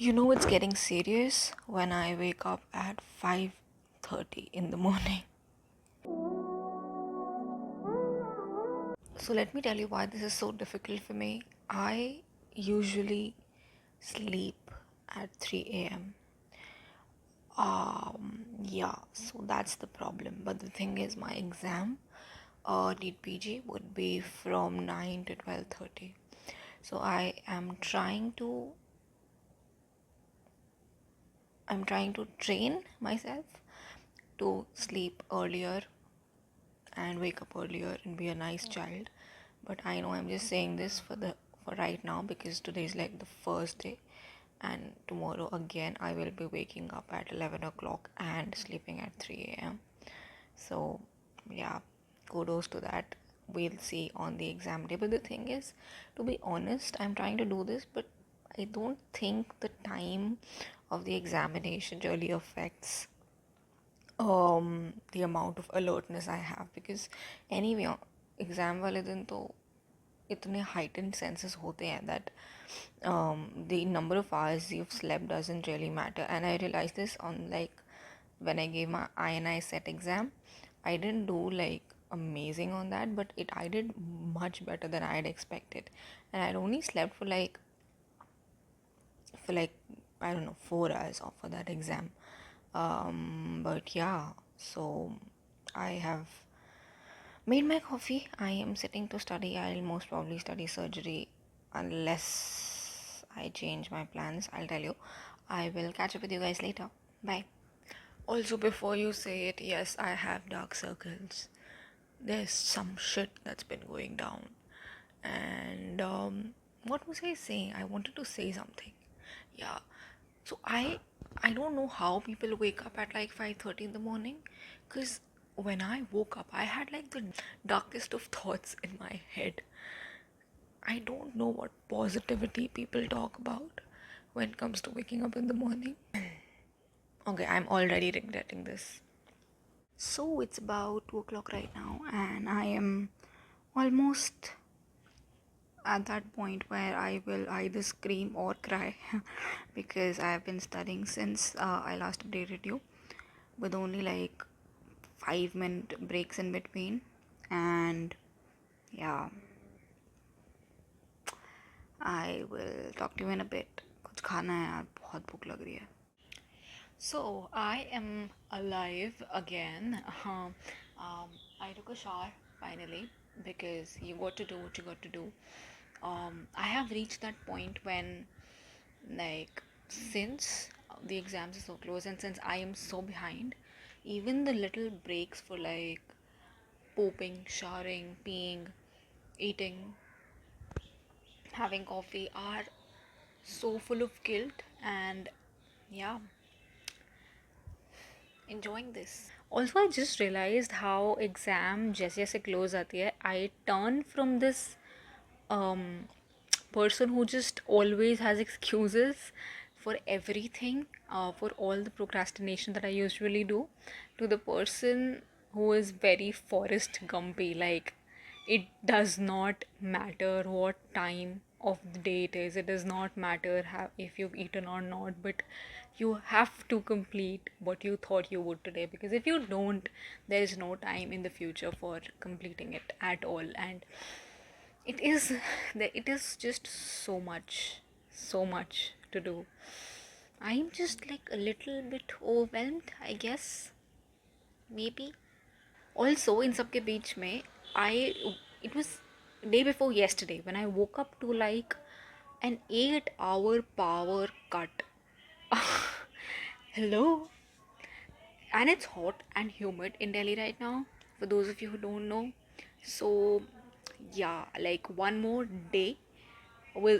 It's getting serious when I wake up at 5:30 in the morning. So let me tell you why this is so difficult for me. I usually sleep at 3 a.m. Yeah, so that's the problem. But the thing is, my exam, NEET PG, would be from 9 to 12:30. So I'm trying to train myself to sleep earlier and wake up earlier and be a nice child. But I know I'm just saying this for right now because today is like the first day, and tomorrow again I will be waking up at 11 o'clock and sleeping at 3 a.m. So yeah, kudos to that. We'll see on the exam day. But the thing is, to be honest, I'm trying to do this, but I don't think the time of the examination really affects the amount of alertness I have, because anyway exam वाले दिन तो इतने heightened senses होते हैं that the number of hours you've slept doesn't really matter. And I realized this on, like, when I gave my INI set exam. I didn't do like amazing on that, but I did much better than I had expected, and I'd only slept for like I don't know, 4 hours for that exam. But yeah, so I have made my coffee. I am sitting to study. I'll most probably study surgery unless I change my plans. I'll tell you. I will catch up with you guys later. Bye. Also, before you say it, yes, I have dark circles. There's some shit that's been going down. And what was I saying? I wanted to say something. Yeah. So I don't know how people wake up at like 5:30 in the morning, cuz when I woke up I had like the darkest of thoughts in my head. I don't know what positivity people talk about when it comes to waking up in the morning. Okay, I'm already regretting this. So it's about 2 o'clock right now, and I am almost at that point where I will either scream or cry because I have been studying since I last updated you, with only like 5-minute breaks in between. And yeah, I will talk to you in a bit. कुछ खाना है यार, बहुत भूख लग रही है. So I am alive again. I took a shower finally, because you got to do what you got to do. I have reached that point when, like, since the exams are so close and since I am so behind, even the little breaks for like pooping, showering, peeing, eating, having coffee are so full of guilt. And yeah, enjoying this. Also, I just realized how exam जैसे जैसे close आती है, I turn from this um, person who just always has excuses for everything, for all the procrastination that I usually do, to the person who is very Forrest Gumpy. Like, it does not matter what time of the day it is. It does not matter if you've eaten or not, but you have to complete what you thought you would today, because if you don't, there is no time in the future for completing it at all. And it is just so much to do. I'm just like a little bit overwhelmed, I guess, maybe. Also, in सबके बीच में, it was day before yesterday when I woke up to like an 8-hour power cut. Hello. And it's hot and humid in Delhi right now, for those of you who don't know. So yeah, like one more day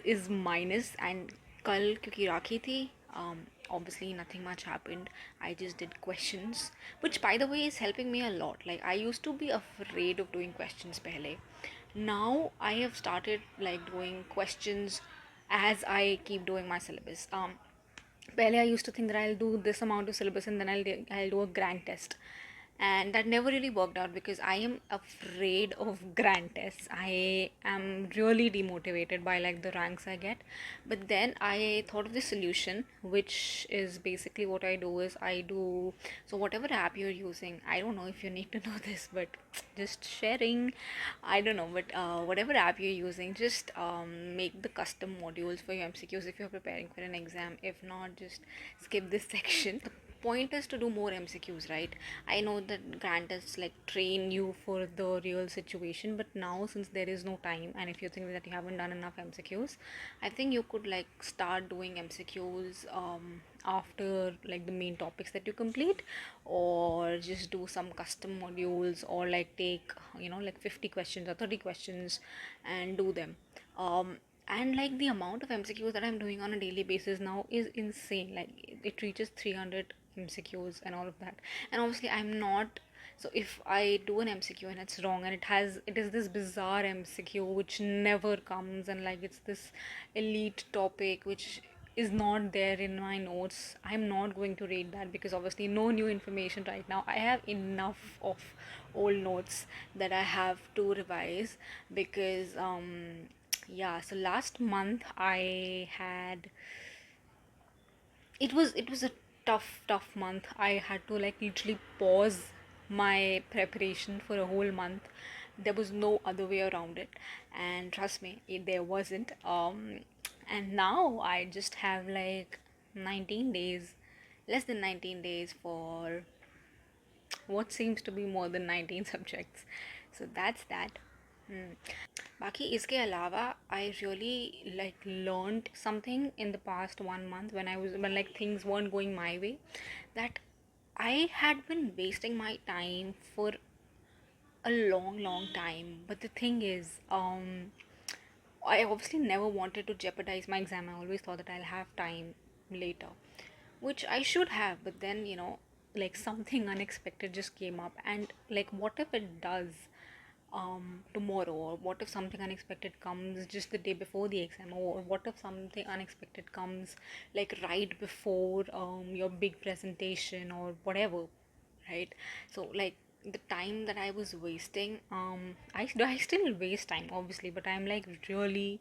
is minus. And kal kyunki rakhi thi, obviously nothing much happened. I just did questions, which by the way is helping me a lot. Like, I used to be afraid of doing questions pehle. Now I have started like doing questions as I keep doing my syllabus. पहले I used to think that I'll do this amount of syllabus and then I'll do a grand test. and that never really worked out because I am afraid of grand tests. I am really demotivated by like the ranks I get. But then I thought of the solution, which is basically what I do is I do, so whatever app you're using, I don't know if you need to know this, but just sharing, I don't know, but whatever app you're using, just make the custom modules for your MCQs if you're preparing for an exam. If not, just skip this section. The point is to do more MCQs, right? I know that grant tests like train you for the real situation, but now since there is no time, and if you think that you haven't done enough MCQs, I think you could like start doing MCQs after like the main topics that you complete, or just do some custom modules, or like take, you know, like 50 questions or 30 questions and do them. And like the amount of MCQs that I'm doing on a daily basis now is insane. Like it reaches 300 MCQs and all of that. And obviously I'm not, so if I do an MCQ and it's wrong, and it is this bizarre MCQ which never comes, and like it's this elite topic which is not there in my notes, I'm not going to read that because obviously no new information right now. I have enough of old notes that I have to revise because yeah, so last month I had, it was a tough month. I had to like literally pause my preparation for a whole month. There was no other way around it, and trust me, there wasn't. And now I just have like 19 days, less than 19 days for what seems to be more than 19 subjects. So that's that. बाकी इसके अलावा I really like learned something in the past 1 month when like things weren't going my way, that I had been wasting my time for a long time. But the thing is, I obviously never wanted to jeopardize my exam. I always thought that I'll have time later, which I should have. But then, you know, like something unexpected just came up, and like, what if it does tomorrow, or what if something unexpected comes just the day before the exam, or what if something unexpected comes like right before your big presentation or whatever, right? So like the time that I was wasting, I still waste time obviously, but I'm like really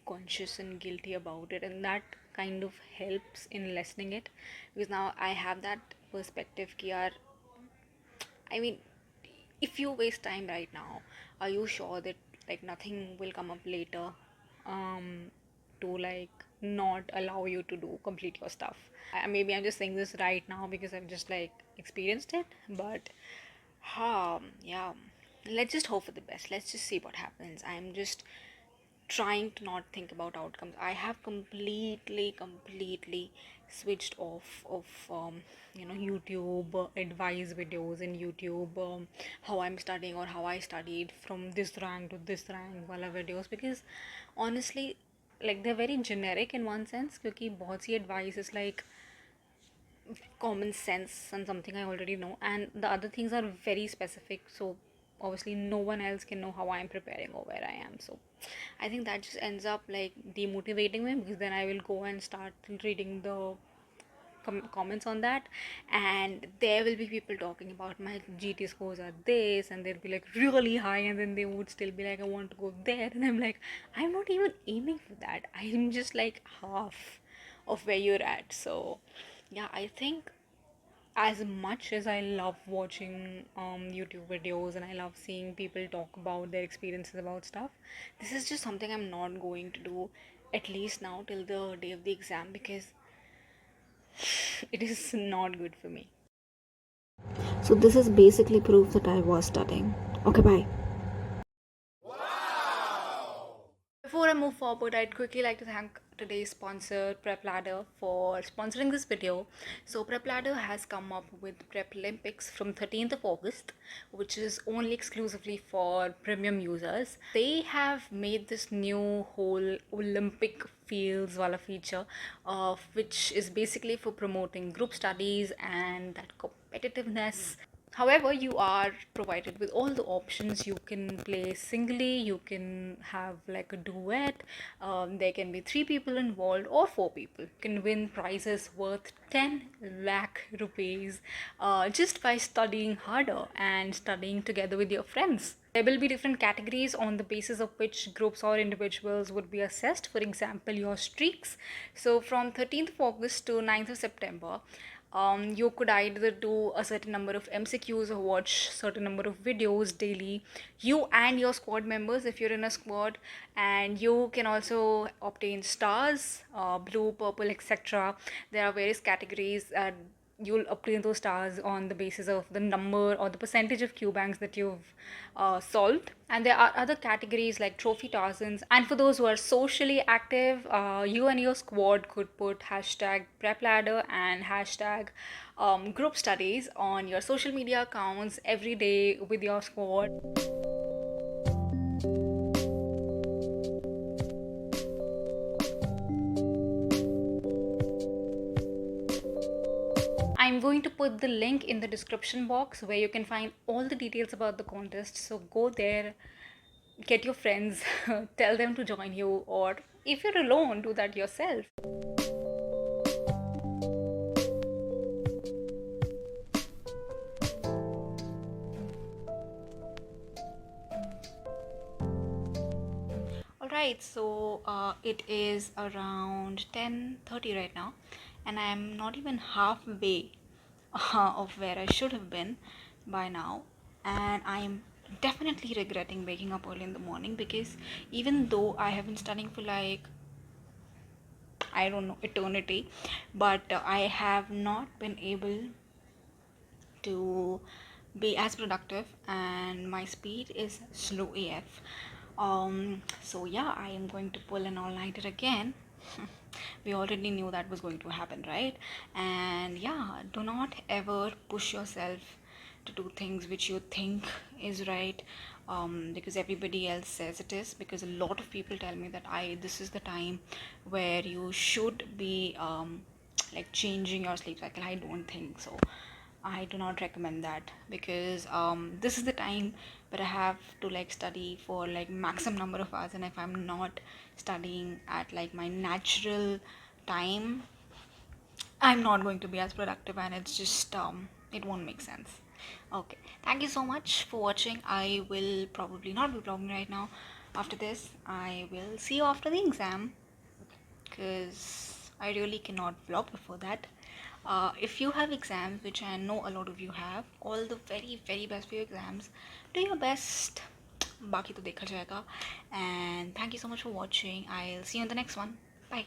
conscious and guilty about it, and that kind of helps in lessening it, because now I have that perspective ki yaar, I mean, if you waste time right now, are you sure that like nothing will come up later to like not allow you to do complete your stuff? Maybe I'm just saying this right now because I've just like experienced it, but yeah, let's just hope for the best. Let's just see what happens. I'm just trying to not think about outcomes. I have completely switched off of YouTube advice videos in YouTube, how I'm studying or how I studied from this rank to this rank wala videos, because honestly, like they're very generic in one sense, क्योंकि बहुत सी advice is like common sense and something I already know, and the other things are very specific. So obviously, no one else can know how I'm preparing or where I am. So I think that just ends up like demotivating me, because then I will go and start reading the comments on that, and there will be people talking about my GT scores are this, and they'll be like really high, and then they would still be like, I want to go there, and I'm like, I'm not even aiming for that. I'm just like half of where you're at. So yeah, I think as much as I love watching YouTube videos and I love seeing people talk about their experiences about stuff, this is just something I'm not going to do, at least now till the day of the exam, because it is not good for me. So this is basically proof that I was studying. Okay, bye. Before I move forward, I'd quickly like to thank today's sponsor, PrepLadder, for sponsoring this video. So PrepLadder has come up with PrepLympics from 13th of August, which is only exclusively for premium users. They have made this new whole Olympic feels wala feature, which is basically for promoting group studies and that competitiveness. However, you are provided with all the options. You can play singly, you can have like a duet, there can be 3 people involved or 4 people. You can win prizes worth 10 lakh rupees just by studying harder and studying together with your friends. There will be different categories on the basis of which groups or individuals would be assessed. For example, your streaks. So from 13th of August to 9th of September, you could either do a certain number of MCQs or watch certain number of videos daily, you and your squad members if you're in a squad. And you can also obtain stars, blue, purple, etc. There are various categories. You'll obtain those stars on the basis of the number or the percentage of Q banks that you've solved. And there are other categories like trophy Tarzans. And for those who are socially active, you and your squad could put hashtag prep ladder and hashtag group studies on your social media accounts every day with your squad. I'm going to put the link in the description box where you can find all the details about the contest. So go there, get your friends, tell them to join you, or if you're alone, do that yourself. Alright, so it is around 10:30 right now, and I'm not even halfway of where I should have been by now, and I'm definitely regretting waking up early in the morning because even though I have been studying for like, I don't know, eternity, but I have not been able to be as productive, and my speed is slow AF. So yeah, I am going to pull an all-nighter again. We already knew that was going to happen, right? And yeah, do not ever push yourself to do things which you think is right, because everybody else says it is. Because a lot of people tell me that this is the time where you should be like changing your sleep cycle. I don't think so. I do not recommend that because this is the time where I have to like study for like maximum number of hours, and if I'm not studying at like my natural time, I'm not going to be as productive, and it's just it won't make sense. Okay, thank you so much for watching. I will probably not be vlogging right now. After this, I will see you after the exam because I really cannot vlog before that. If you have exams, which I know a lot of you have, all the very very best for your exams. Do your best. बाकी तो देखा जाएगा. And thank you so much for watching. I'll see you in the next one. Bye.